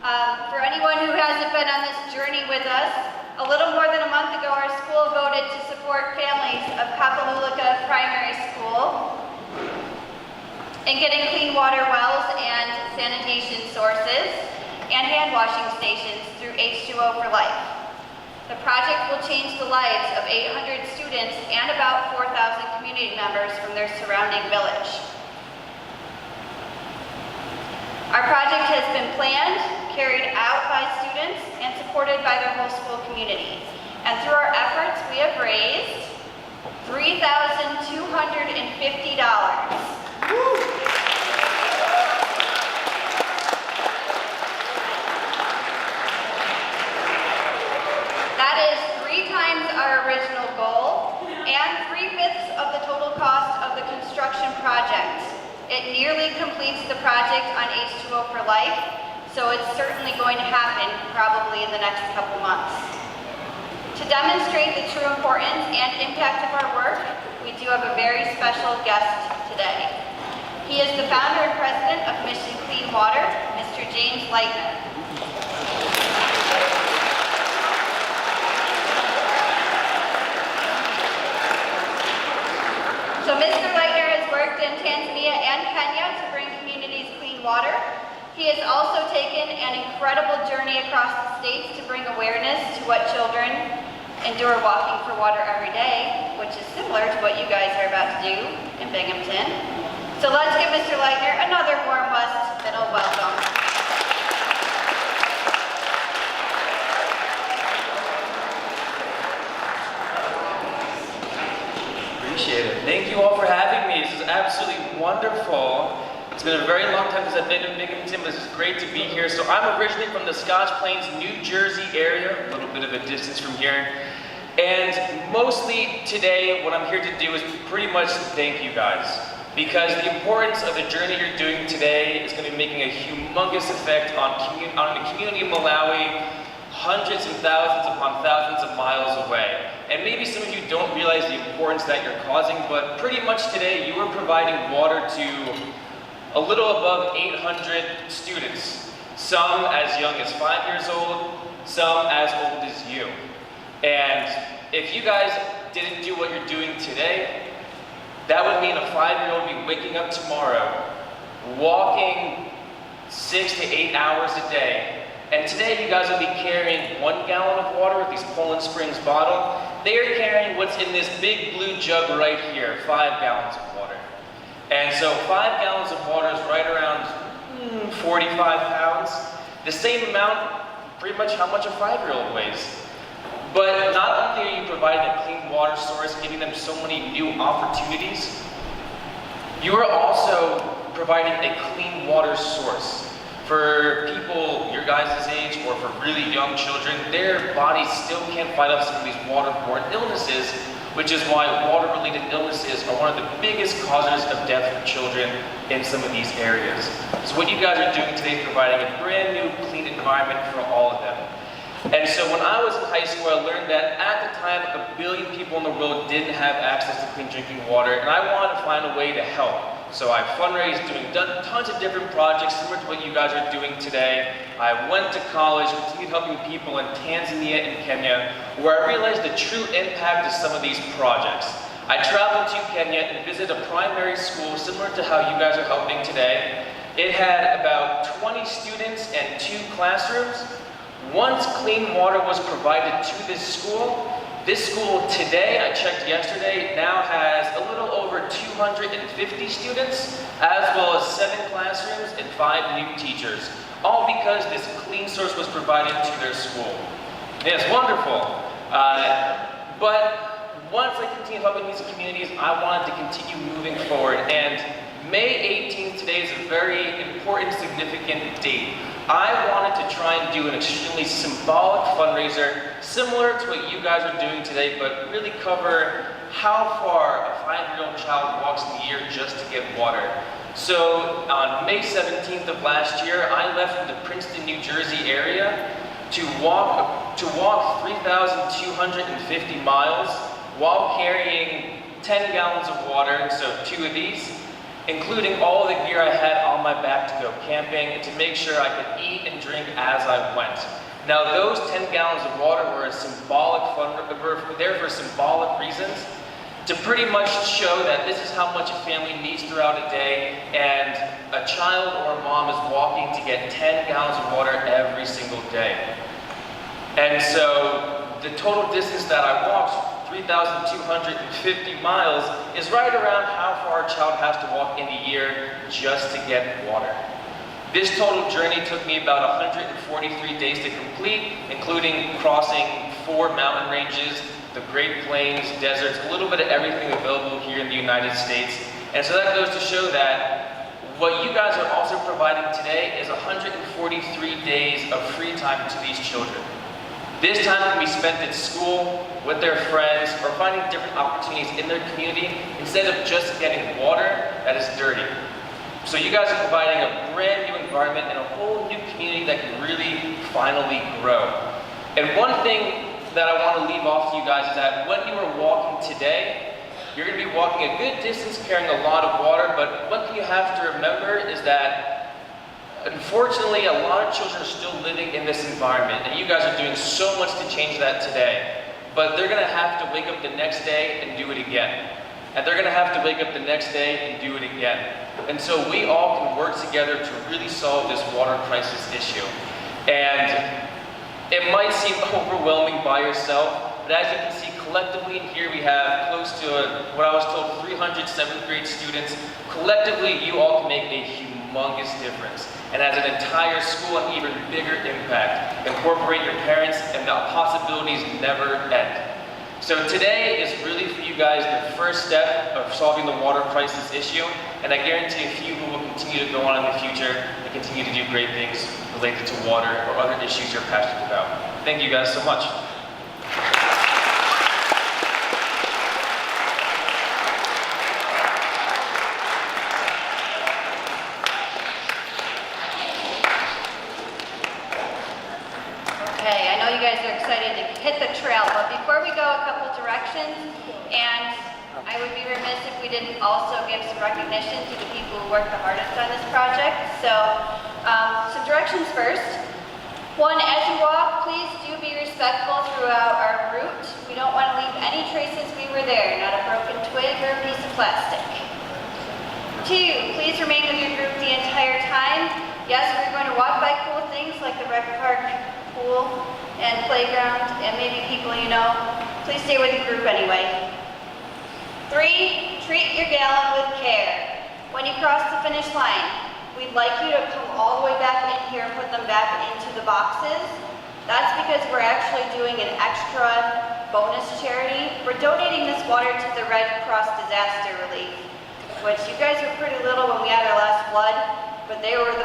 For anyone who hasn't been on this journey with us, a little more than a month ago, our school voted to support families of Kapalulika Primary School in getting clean water wells and sanitation sources and hand washing stations through H2O for Life. The project will change the lives of 800 students and about 4,000 community members from their surrounding village. Our project has been planned, carried out by students, and supported by their whole school community. And through our efforts, we have raised $3,250. That is 3 times our original goal and 3/5 of the total cost of the construction project. It nearly completes the project on H2O for Life, so it's certainly going to happen probably in the next couple months. To demonstrate the true importance and impact of our work, we do have a very special guest today. He is the founder and president of Mission Clean Water, Mr. James Leitner. So Mr. Leitner has worked in Tanzania and Kenya to bring communities clean water. He has also taken an incredible journey across the states to bring awareness to what children endure walking for water every day, which is similar to what you guys are about to do in Binghamton. So let's give Mr. Leitner another warm West Middle welcome. Appreciate it. Thank you all for having me. This is absolutely wonderful. It's been a very long time since I've been in Binghamton, but it's great to be here. So I'm originally from the Scotch Plains, New Jersey area, a little bit of a distance from here. And mostly today, what I'm here to do is pretty much thank you guys. Because the importance of the journey you're doing today is going to be making a humongous effect on the community of Malawi, hundreds and thousands upon thousands of miles away. And maybe some of you don't realize the importance that you're causing, but pretty much today you are providing water to a little above 800 students. Some as young as 5 years old, some as old as you. And if you guys didn't do what you're doing today, that would mean a 5-year-old would be waking up tomorrow, walking 6 to 8 hours a day. And today you guys will be carrying 1 gallon of water with these Poland Springs bottle. They are carrying what's in this big blue jug right here, 5 gallons of water. And so 5 gallons of water is right around 45 pounds. The same amount, pretty much how much a 5-year-old weighs. But not only are you providing a clean water source, giving them so many new opportunities, you are also providing a clean water source. For people your guys' age or for really young children, their bodies still can't fight off some of these waterborne illnesses, which is why water-related illnesses are one of the biggest causes of death for children in some of these areas. So what you guys are doing today is providing a brand new clean environment for all of them. And so when I was in high school, I learned that at the time, 1 billion people in the world didn't have access to clean drinking water, and I wanted to find a way to help. So I fundraised, done tons of different projects similar to what you guys are doing today. I went to college, continued helping people in Tanzania and Kenya, where I realized the true impact of some of these projects. I traveled to Kenya and visited a primary school similar to how you guys are helping today. It had about 20 students and 2 classrooms. Once clean water was provided to this school today, I checked yesterday, now has a little over 250 students, as well as 7 classrooms and 5 new teachers, all because this clean source was provided to their school. And it's wonderful. But once I continued helping these communities, I wanted to continue moving forward. And May 18th today is a very important, significant date. I wanted to try and do an extremely symbolic fundraiser, similar to what you guys are doing today, but really cover how far a 5-year-old child walks in a year just to get water. So on May 17th of last year, I left the Princeton, New Jersey area to walk 3,250 miles while carrying 10 gallons of water, so 2 of these. including all the gear I had on my back to go camping to make sure I could eat and drink as I went. Now those 10 gallons of water were there for symbolic reasons, to pretty much show that this is how much a family needs throughout a day, and a child or a mom is walking to get 10 gallons of water every single day. And so the total distance that I walked, 3,250 miles, is right around how far a child has to walk in a year just to get water. This total journey took me about 143 days to complete, including crossing 4 mountain ranges, the Great Plains, deserts, a little bit of everything available here in the United States. And so that goes to show that what you guys are also providing today is 143 days of free time to these children. This time can be spent at school, with their friends, or finding different opportunities in their community instead of just getting water that is dirty. So you guys are providing a brand new environment and a whole new community that can really finally grow. And one thing that I want to leave off to you guys is that when you are walking today, you're going to be walking a good distance carrying a lot of water, but one thing you have to remember is that unfortunately a lot of children are still living in this environment, and you guys are doing so much to change that today. But they're going to have to wake up the next day and do it again. And they're going to have to wake up the next day and do it again. And so we all can work together to really solve this water crisis issue. And it might seem overwhelming by yourself, but as you can see, collectively in here we have close to, what I was told, 300 7th grade students. Collectively, you all can make a humongous difference. And as an entire school, an even bigger impact. Incorporate your parents, and the possibilities never end. So today is really for you guys the first step of solving the water crisis issue, and I guarantee a few who will continue to go on in the future and continue to do great things related to water or other issues you're passionate about. Thank you guys so much. Okay, I know you guys are excited to hit the trail, but before we go, a couple directions, and I would be remiss if we didn't also give some recognition to the people who worked the hardest on this project. So, some directions first. One, as you walk, please do be respectful throughout our route. We don't want to leave any traces we were there, not a broken twig or a piece of plastic. Two, please remain with your group the entire time. Yes, we're going to walk by cool things like the rec park, pool, and playground, and maybe people you know. Please stay with the group anyway. Three, treat your gallon with care. When you cross the finish line, we'd like you to come all the way back in here and put them back into the boxes. That's because we're actually doing an extra bonus charity. We're donating this water to the Red Cross Disaster Relief, which you guys were pretty little when we had our last flood, but they were the